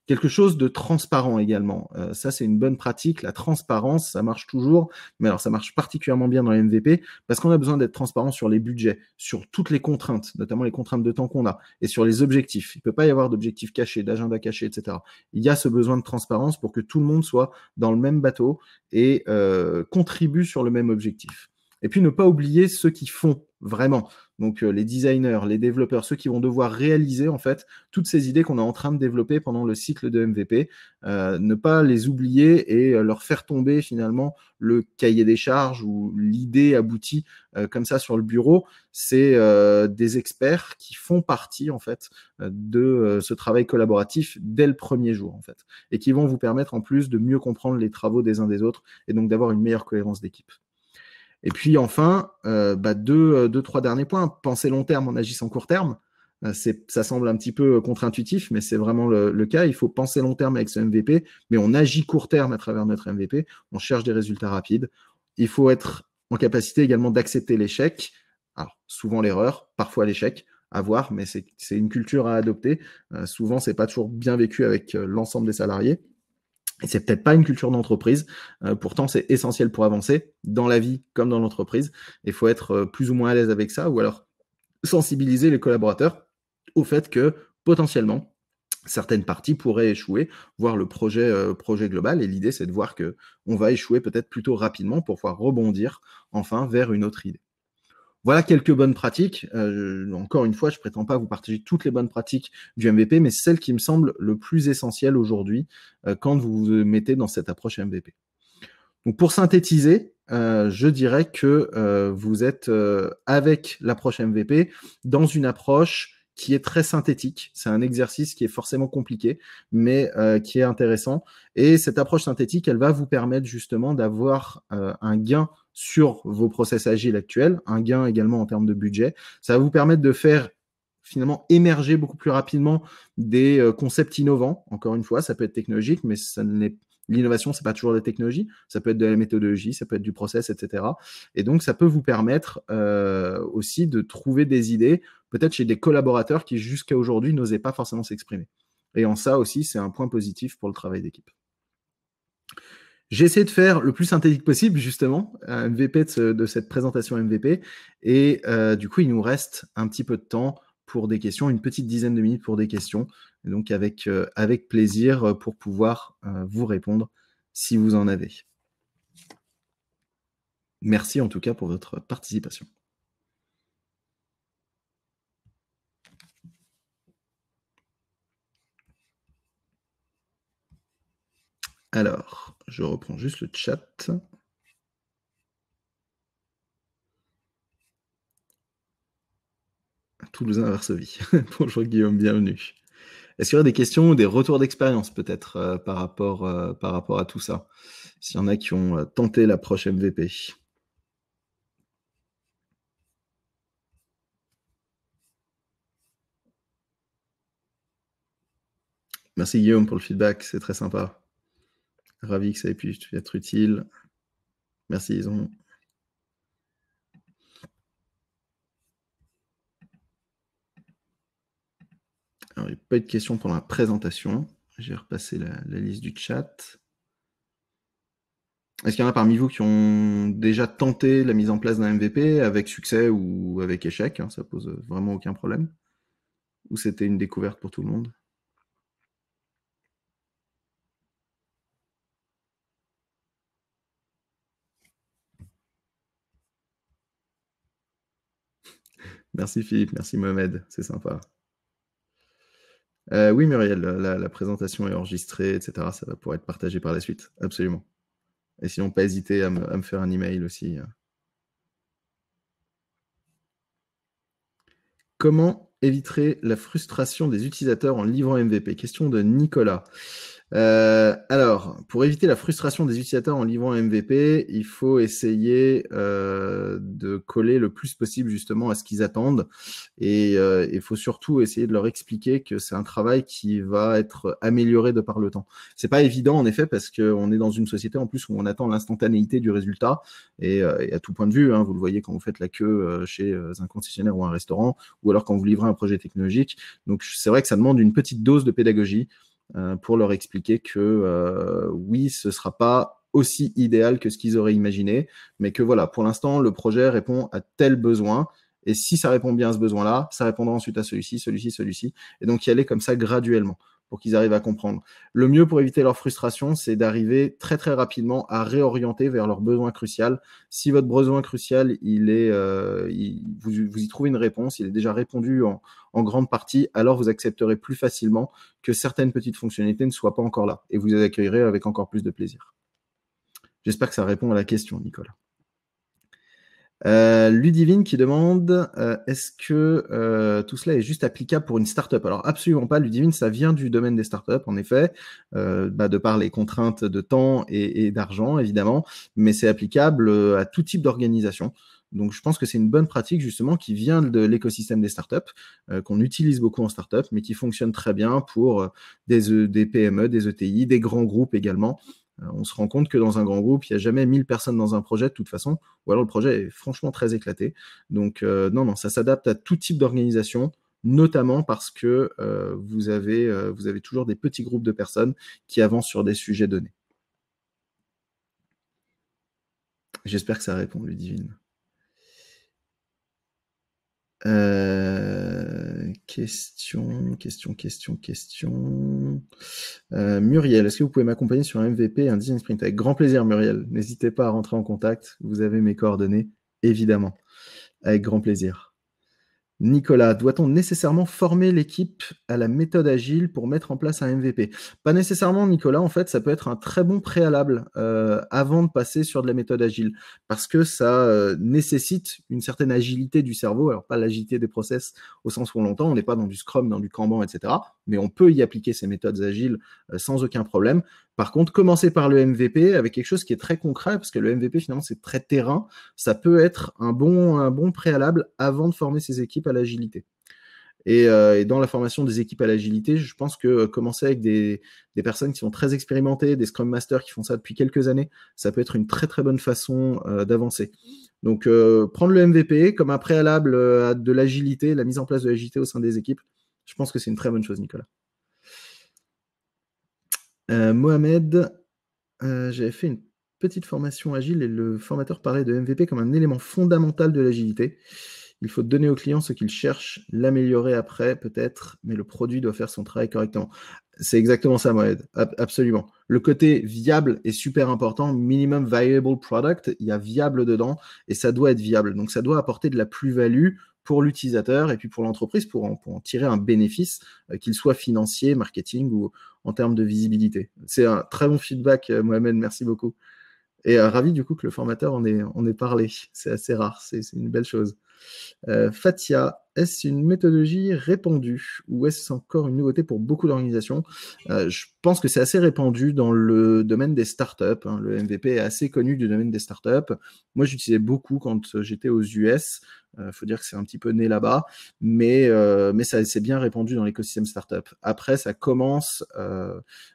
Quelque chose de transparent également. Ça, c'est une bonne pratique. La transparence, ça marche toujours, mais alors ça marche particulièrement bien dans les MVP parce qu'on a besoin d'être transparent sur les budgets, sur toutes les contraintes, notamment les contraintes de temps qu'on a, et sur les objectifs. Il ne peut pas y avoir d'objectifs cachés, d'agenda caché, etc. Il y a ce besoin de transparence pour que tout le monde soit dans le même bateau et contribue sur le même objectif. Et puis ne pas oublier ceux qui font vraiment. Donc les designers, les développeurs, ceux qui vont devoir réaliser en fait toutes ces idées qu'on est en train de développer pendant le cycle de MVP, ne pas les oublier et leur faire tomber finalement le cahier des charges ou l'idée aboutie comme ça sur le bureau. C'est des experts qui font partie en fait de ce travail collaboratif dès le premier jour en fait et qui vont vous permettre en plus de mieux comprendre les travaux des uns des autres et donc d'avoir une meilleure cohérence d'équipe. Et puis enfin, deux, trois derniers points. Penser long terme en agissant court terme. Ça semble un petit peu contre-intuitif, mais c'est vraiment le cas. Il faut penser long terme avec ce MVP, mais on agit court terme à travers notre MVP. On cherche des résultats rapides. Il faut être en capacité également d'accepter l'échec. Alors, souvent l'erreur, parfois l'échec, à voir, mais c'est une culture à adopter. Souvent, c'est pas toujours bien vécu avec l'ensemble des salariés. Et c'est peut-être pas une culture d'entreprise. Pourtant, c'est essentiel pour avancer dans la vie comme dans l'entreprise. Il faut être plus ou moins à l'aise avec ça, ou alors sensibiliser les collaborateurs au fait que potentiellement certaines parties pourraient échouer, voire le projet global. Et l'idée, c'est de voir que on va échouer peut-être plutôt rapidement pour pouvoir rebondir enfin vers une autre idée. Voilà quelques bonnes pratiques. Encore une fois, je ne prétends pas vous partager toutes les bonnes pratiques du MVP, mais celles qui me semblent le plus essentielles aujourd'hui quand vous vous mettez dans cette approche MVP. Donc pour synthétiser, je dirais que vous êtes avec l'approche MVP dans une approche qui est très synthétique. C'est un exercice qui est forcément compliqué, mais qui est intéressant. Et cette approche synthétique, elle va vous permettre justement d'avoir un gain sur vos process agiles actuels, un gain également en termes de budget. Ça va vous permettre de faire finalement émerger beaucoup plus rapidement des concepts innovants. Encore une fois, ça peut être technologique, mais ça ne l'est. L'innovation, c'est pas toujours la technologie, ça peut être de la méthodologie, ça peut être du process, etc. Et donc, ça peut vous permettre aussi de trouver des idées, peut-être chez des collaborateurs qui jusqu'à aujourd'hui n'osaient pas forcément s'exprimer. Et en ça aussi, c'est un point positif pour le travail d'équipe. J'ai essayé de faire le plus synthétique possible, justement, un MVP de cette présentation MVP. Et du coup, il nous reste un petit peu de temps pour des questions, une petite dizaine de minutes pour des questions. Et donc, avec plaisir pour pouvoir vous répondre si vous en avez. Merci en tout cas pour votre participation. Alors, je reprends juste le chat. Toulousain à Varsovie. Bonjour Guillaume, bienvenue. Est-ce qu'il y aurait des questions ou des retours d'expérience peut-être par rapport à tout ça? S'il y en a qui ont tenté l'approche MVP. Merci Guillaume pour le feedback, c'est très sympa. Ravi que ça ait pu être utile. Merci Ison. Alors, il n'y a pas eu de questions pendant la présentation. J'ai repassé la liste du chat. Est-ce qu'il y en a parmi vous qui ont déjà tenté la mise en place d'un MVP avec succès ou avec échec, hein, ça pose vraiment aucun problème? Ou c'était une découverte pour tout le monde? Merci Philippe, merci Mohamed, c'est sympa. Oui Muriel, la présentation est enregistrée, etc. Ça va pouvoir être partagé par la suite, absolument. Et sinon, pas hésiter à me faire un email aussi. comment éviterait la frustration des utilisateurs en livrant MVP? Question de Nicolas. Alors, pour éviter la frustration des utilisateurs en livrant un MVP, il faut essayer de coller le plus possible justement à ce qu'ils attendent. Et il faut surtout essayer de leur expliquer que c'est un travail qui va être amélioré de par le temps. C'est pas évident en effet parce qu'on est dans une société en plus où on attend l'instantanéité du résultat et à tout point de vue, hein, vous le voyez quand vous faites la queue chez un concessionnaire ou un restaurant ou alors quand vous livrez un projet technologique. Donc c'est vrai que ça demande une petite dose de pédagogie pour leur expliquer que oui, ce ne sera pas aussi idéal que ce qu'ils auraient imaginé, mais que voilà, pour l'instant, le projet répond à tel besoin, et si ça répond bien à ce besoin-là, ça répondra ensuite à celui-ci, celui-ci, celui-ci, et donc y aller comme ça graduellement pour qu'ils arrivent à comprendre. Le mieux pour éviter leur frustration, c'est d'arriver très très rapidement à réorienter vers leur besoin crucial. Si votre besoin crucial, vous y trouvez une réponse, il est déjà répondu en grande partie, alors vous accepterez plus facilement que certaines petites fonctionnalités ne soient pas encore là, et vous les accueillerez avec encore plus de plaisir. J'espère que ça répond à la question, Nicolas. Ludivine qui demande est-ce que tout cela est juste applicable pour une startup? Alors absolument pas, Ludivine, ça vient du domaine des startups en effet, de par les contraintes de temps et d'argent évidemment, mais c'est applicable à tout type d'organisation. Donc je pense que c'est une bonne pratique justement qui vient de l'écosystème des startups, qu'on utilise beaucoup en startup, mais qui fonctionne très bien pour des PME, des ETI, des grands groupes également. On se rend compte que dans un grand groupe, il n'y a jamais 1000 personnes dans un projet de toute façon, ou alors le projet est franchement très éclaté. Donc non, ça s'adapte à tout type d'organisation, notamment parce que vous avez toujours des petits groupes de personnes qui avancent sur des sujets donnés. J'espère que ça répond, Ludivine. Question. Muriel, est-ce que vous pouvez m'accompagner sur un MVP et un design sprint? Avec grand plaisir, Muriel. N'hésitez pas à rentrer en contact. Vous avez mes coordonnées, évidemment. Avec grand plaisir. Nicolas, doit-on nécessairement former l'équipe à la méthode agile pour mettre en place un MVP? Pas nécessairement, Nicolas. En fait, ça peut être un très bon préalable avant de passer sur de la méthode agile, parce que ça nécessite une certaine agilité du cerveau. Alors, pas l'agilité des process au sens où on l'entend, on n'est pas dans du Scrum, dans du Kanban, etc. Mais on peut y appliquer ces méthodes agiles sans aucun problème. Par contre, commencer par le MVP avec quelque chose qui est très concret, parce que le MVP, finalement, c'est très terrain. Ça peut être un bon préalable avant de former ses équipes à l'agilité. Et dans la formation des équipes à l'agilité, je pense que commencer avec des personnes qui sont très expérimentées, des Scrum Masters qui font ça depuis quelques années, ça peut être une très très bonne façon d'avancer. Donc, prendre le MVP comme un préalable à de l'agilité, la mise en place de l'agilité au sein des équipes, je pense que c'est une très bonne chose, Nicolas. Mohamed, j'avais fait une petite formation agile et le formateur parlait de MVP comme un élément fondamental de l'agilité. Il faut donner au client ce qu'il cherche, l'améliorer après peut-être, mais le produit doit faire son travail correctement. C'est exactement ça, Mohamed. Absolument. Le côté viable est super important. Minimum viable product, il y a viable dedans et ça doit être viable. Donc ça doit apporter de la plus-value pour l'utilisateur et puis pour l'entreprise pour en tirer un bénéfice, qu'il soit financier, marketing ou en termes de visibilité. C'est un très bon feedback, Mohamed. Merci beaucoup. Et ravi du coup que le formateur en ait parlé. C'est assez rare. C'est une belle chose. Fatia, est-ce une méthodologie répandue ou est-ce encore une nouveauté pour beaucoup d'organisations? Je pense que c'est assez répandu dans le domaine des startups. Hein. Le MVP est assez connu du domaine des startups. Moi, j'utilisais beaucoup quand j'étais aux US. Faut dire que c'est un petit peu né là-bas, mais ça s'est bien répandu dans l'écosystème startup. Après, ça commence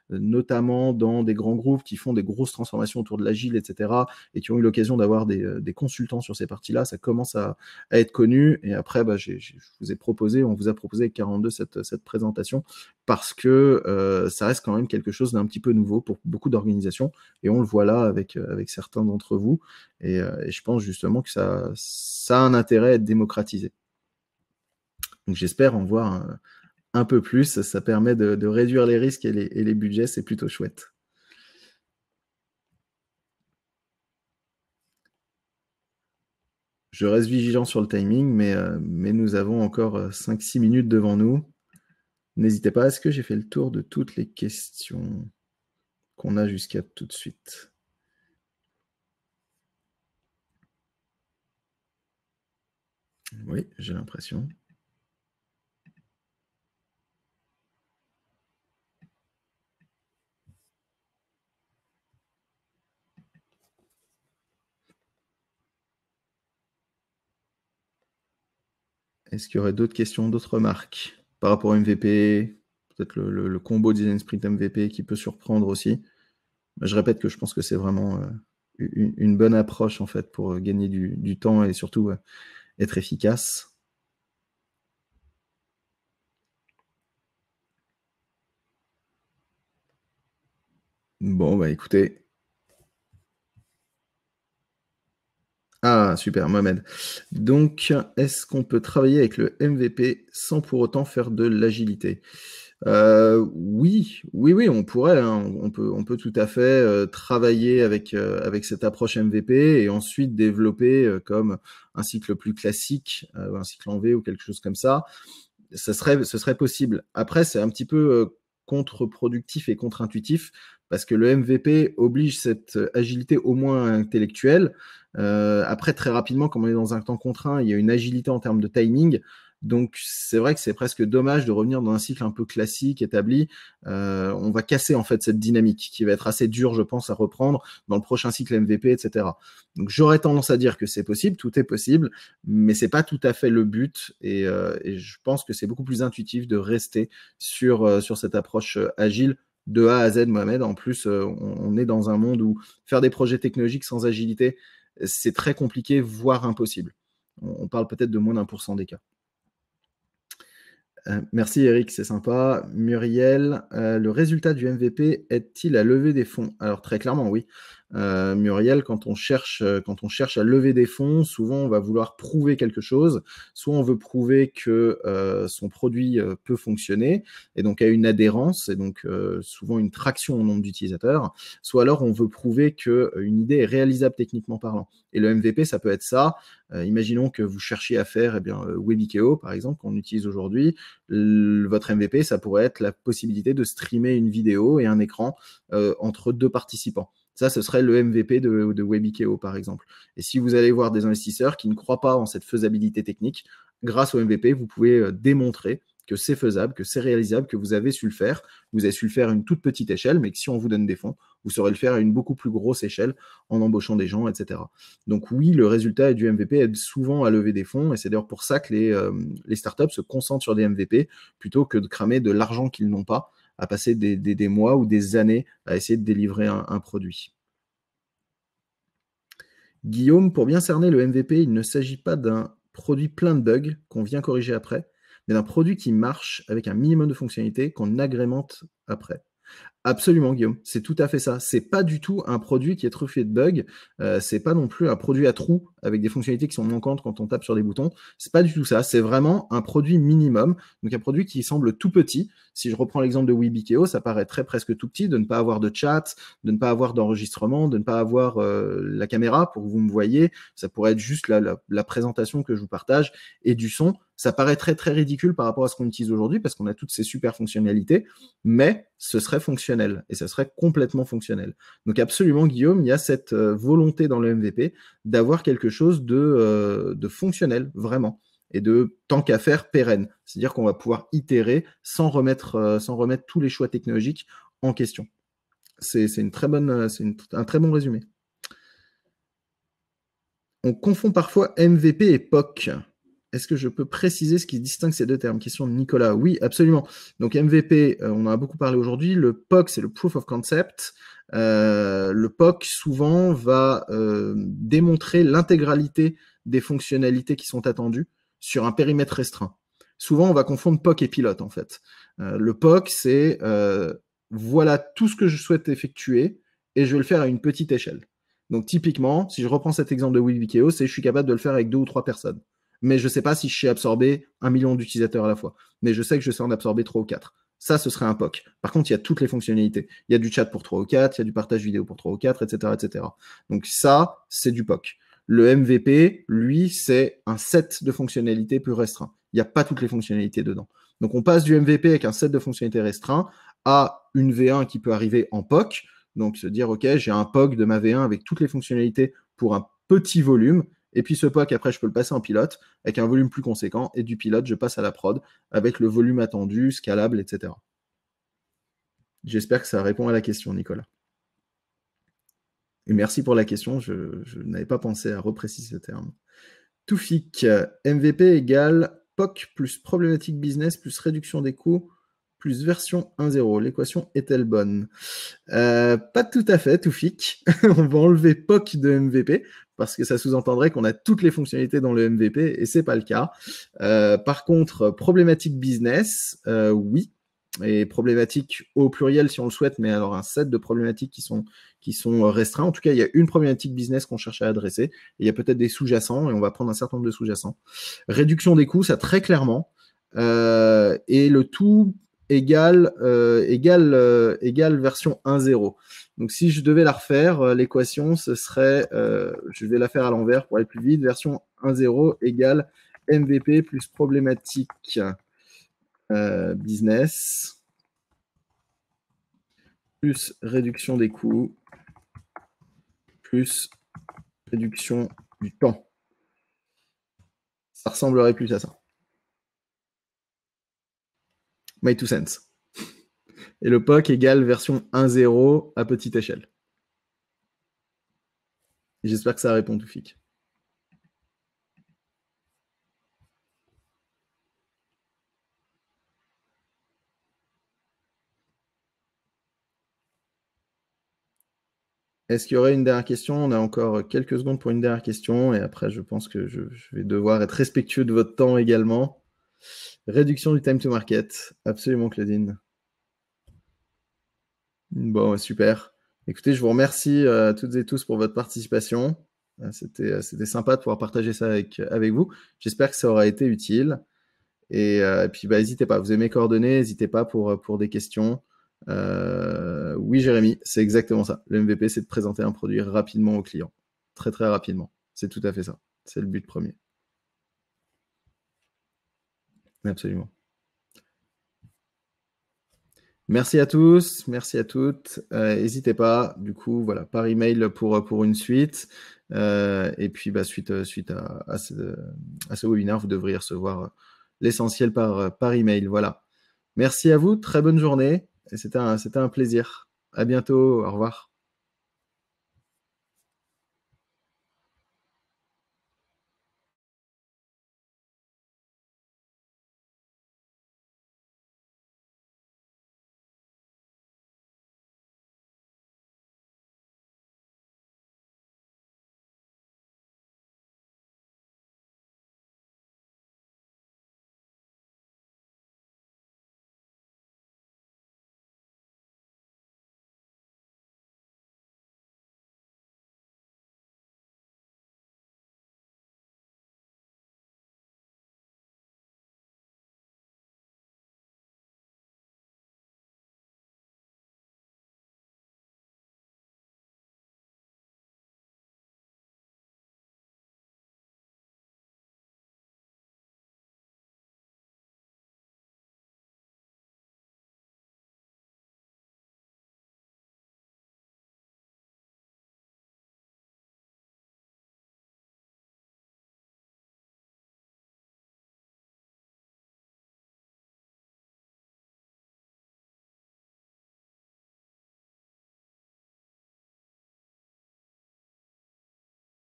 notamment dans des grands groupes qui font des grosses transformations autour de l'agile, etc., et qui ont eu l'occasion d'avoir des consultants sur ces parties-là. Ça commence à être connu. Et après, on vous a proposé avec 42 cette présentation parce que ça reste quand même quelque chose d'un petit peu nouveau pour beaucoup d'organisations. Et on le voit là avec certains d'entre vous. Et je pense justement que ça a un intérêt à être démocratisé. Donc j'espère en voir un peu plus. Ça permet de réduire les risques et les budgets. C'est plutôt chouette. Je reste vigilant sur le timing, mais nous avons encore 5-6 minutes devant nous. N'hésitez pas. Est-ce que j'ai fait le tour de toutes les questions qu'on a jusqu'à tout de suite? Oui, j'ai l'impression. Est-ce qu'il y aurait d'autres questions, d'autres remarques par rapport au MVP? Peut-être le combo design sprint MVP qui peut surprendre aussi. Je répète que je pense que c'est vraiment une bonne approche en fait pour gagner du temps et surtout être efficace. Bon, bah écoutez. Ah, super, Mohamed. Donc, est-ce qu'on peut travailler avec le MVP sans pour autant faire de l'agilité? Oui, on pourrait, hein. On peut tout à fait travailler avec cette approche MVP et ensuite développer comme un cycle plus classique, un cycle en V ou quelque chose comme ça. Ce serait possible. Après, c'est un petit peu contre-productif et contre-intuitif parce que le MVP oblige cette agilité au moins intellectuelle. Après, très rapidement, comme on est dans un temps contraint, il y a une agilité en termes de timing. Donc, c'est vrai que c'est presque dommage de revenir dans un cycle un peu classique, établi. On va casser en fait cette dynamique qui va être assez dure, je pense, à reprendre dans le prochain cycle MVP, etc. Donc, j'aurais tendance à dire que c'est possible, tout est possible, mais c'est pas tout à fait le but. Et je pense que c'est beaucoup plus intuitif de rester sur cette approche agile de A à Z, Mohamed. En plus, on est dans un monde où faire des projets technologiques sans agilité, c'est très compliqué, voire impossible. On parle peut-être de moins d'1% des cas. Merci Eric, c'est sympa. Muriel, le résultat du MVP aide-t-il à lever des fonds? Alors très clairement, oui. Muriel, quand on cherche à lever des fonds, souvent on va vouloir prouver quelque chose. Soit on veut prouver que son produit peut fonctionner et donc a une adhérence et donc souvent une traction au nombre d'utilisateurs. Soit alors on veut prouver qu'une idée est réalisable techniquement parlant. Et le MVP, ça peut être ça. Imaginons que vous cherchiez à faire Webikeo, par exemple, qu'on utilise aujourd'hui. Votre MVP, ça pourrait être la possibilité de streamer une vidéo et un écran entre deux participants. Ça, ce serait le MVP de Webikeo, par exemple. Et si vous allez voir des investisseurs qui ne croient pas en cette faisabilité technique, grâce au MVP, vous pouvez démontrer que c'est faisable, que c'est réalisable, que vous avez su le faire. Vous avez su le faire à une toute petite échelle, mais que si on vous donne des fonds, vous saurez le faire à une beaucoup plus grosse échelle en embauchant des gens, etc. Donc oui, le résultat du MVP aide souvent à lever des fonds, et c'est d'ailleurs pour ça que les startups se concentrent sur des MVP plutôt que de cramer de l'argent qu'ils n'ont pas, à passer des mois ou des années à essayer de délivrer un produit. Guillaume, pour bien cerner le MVP, il ne s'agit pas d'un produit plein de bugs qu'on vient corriger après, mais d'un produit qui marche avec un minimum de fonctionnalités qu'on agrémente après. Absolument, Guillaume. C'est tout à fait ça. C'est pas du tout un produit qui est truffé de bugs. C'est pas non plus un produit à trous avec des fonctionnalités qui sont manquantes quand on tape sur des boutons. C'est pas du tout ça. C'est vraiment un produit minimum. Donc un produit qui semble tout petit. Si je reprends l'exemple de Webikeo, ça paraîtrait presque tout petit de ne pas avoir de chat, de ne pas avoir d'enregistrement, de ne pas avoir la caméra pour que vous me voyez. Ça pourrait être juste la présentation que je vous partage et du son. Ça paraît très très ridicule par rapport à ce qu'on utilise aujourd'hui parce qu'on a toutes ces super fonctionnalités, mais ce serait fonctionnel et ça serait complètement fonctionnel. Donc absolument, Guillaume, il y a cette volonté dans le MVP d'avoir quelque chose de fonctionnel, vraiment, et de tant qu'à faire pérenne. C'est-à-dire qu'on va pouvoir itérer sans remettre tous les choix technologiques en question. C'est un très bon résumé. On confond parfois MVP et POC. Est-ce que je peux préciser ce qui distingue ces deux termes? Question de Nicolas. Oui, absolument. Donc MVP, on en a beaucoup parlé aujourd'hui. Le POC, c'est le Proof of Concept. Le POC, souvent, va démontrer l'intégralité des fonctionnalités qui sont attendues sur un périmètre restreint. Souvent, on va confondre POC et pilote, en fait. Le POC, c'est voilà tout ce que je souhaite effectuer et je vais le faire à une petite échelle. Donc typiquement, si je reprends cet exemple de Webikeo, c'est je suis capable de le faire avec 2 ou 3 personnes. Mais je ne sais pas si je sais absorber 1 million d'utilisateurs à la fois. Mais je sais que je sais en absorber 3 ou 4. Ça, ce serait un POC. Par contre, il y a toutes les fonctionnalités. Il y a du chat pour 3 ou 4, il y a du partage vidéo pour 3 ou 4, etc. etc. Donc ça, c'est du POC. Le MVP, lui, c'est un set de fonctionnalités plus restreint. Il n'y a pas toutes les fonctionnalités dedans. Donc on passe du MVP avec un set de fonctionnalités restreint à une V1 qui peut arriver en POC. Donc se dire, OK, j'ai un POC de ma V1 avec toutes les fonctionnalités pour un petit volume. Et puis ce POC, après, je peux le passer en pilote avec un volume plus conséquent. Et du pilote, je passe à la prod avec le volume attendu, scalable, etc. J'espère que ça répond à la question, Nicolas. Et merci pour la question. Je n'avais pas pensé à repréciser ce terme. Toufik, MVP égale POC plus problématique business plus réduction des coûts plus version 1.0. L'équation est-elle bonne? Pas tout à fait, Toufik. On va enlever POC de MVP parce que ça sous-entendrait qu'on a toutes les fonctionnalités dans le MVP et c'est pas le cas. Par contre, problématique business, oui. Et problématiques au pluriel si on le souhaite, mais alors un set de problématiques qui sont restreints. En tout cas, il y a une problématique business qu'on cherche à adresser. Et il y a peut-être des sous-jacents et on va prendre un certain nombre de sous-jacents. Réduction des coûts, ça très clairement. Et le tout égale version 1.0. Donc si je devais la refaire, l'équation, ce serait, je vais la faire à l'envers pour aller plus vite, version 1.0 égale MVP plus problématique business plus réduction des coûts plus réduction du temps. Ça ressemblerait plus à ça. My two cents. Et le POC égale version 1.0 à petite échelle. J'espère que ça répond, Toufik. Est-ce qu'il y aurait une dernière question? On a encore quelques secondes pour une dernière question et après, je pense que je vais devoir être respectueux de votre temps également. Réduction du time to market. Absolument, Claudine. Bon, super. Écoutez, je vous remercie toutes et tous pour votre participation. C'était sympa de pouvoir partager ça avec vous. J'espère que ça aura été utile. Et puis, n'hésitez pas. Vous avez mes coordonnées. N'hésitez pas pour des questions. Oui, Jérémy, c'est exactement ça. Le MVP, c'est de présenter un produit rapidement au client. Très, très rapidement. C'est tout à fait ça. C'est le but premier. Absolument. Merci à tous, merci à toutes. N'hésitez pas, du coup, voilà, par email pour une suite. Et puis, suite à ce webinaire, vous devriez recevoir l'essentiel par email. Voilà. Merci à vous, très bonne journée. Et c'était un plaisir. À bientôt, au revoir.